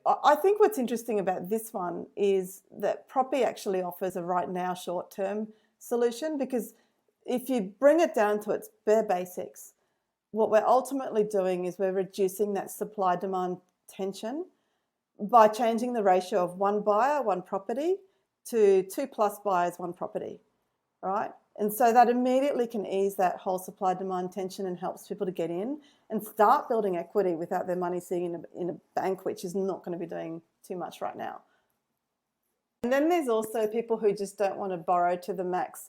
I think what's interesting about this one is that Proppie actually offers a right now short-term solution, because if you bring it down to its bare basics, what we're ultimately doing is we're reducing that supply-demand tension by changing the ratio of one buyer, one property, to 2+ buyers, one property, right? And so that immediately can ease that whole supply-demand tension and helps people to get in and start building equity without their money sitting in a bank, which is not going to be doing too much right now. And then there's also people who just don't want to borrow to the max,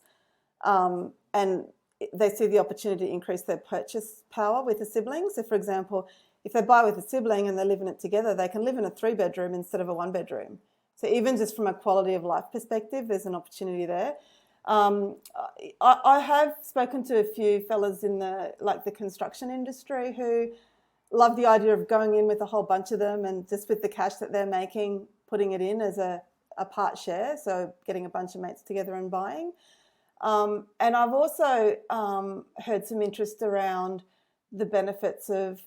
and they see the opportunity to increase their purchase power with a sibling. So, for example, if they buy with a sibling and they live in it together, they can live in a 3-bedroom instead of a 1-bedroom. So even just from a quality of life perspective, there's an opportunity there. I have spoken to a few fellas in the construction industry who love the idea of going in with a whole bunch of them and just with the cash that they're making, putting it in as a part share, so getting a bunch of mates together and buying. And I've also heard some interest around the benefits of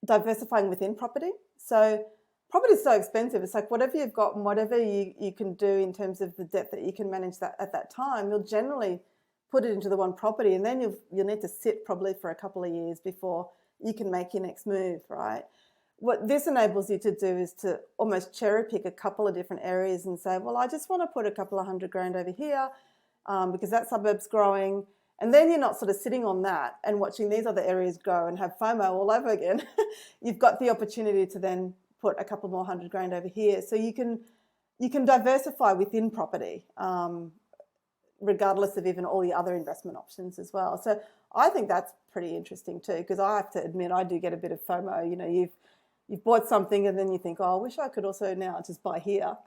diversifying within property. So property is so expensive. It's like whatever you've got and whatever you can do in terms of the debt that you can manage that at that time, you'll generally put it into the one property, and then you'll need to sit probably for a couple of years before you can make your next move, right? What this enables you to do is to almost cherry pick a couple of different areas and say, well, I just want to put a couple of $100,000 over here because that suburb's growing. And then you're not sort of sitting on that and watching these other areas grow and have FOMO all over again. You've got the opportunity to then put a couple more $100,000 over here. So you can diversify within property, regardless of even all the other investment options as well. So I think that's pretty interesting too, because I have to admit I do get a bit of FOMO. You know, you've bought something and then you think, oh, I wish I could also now just buy here.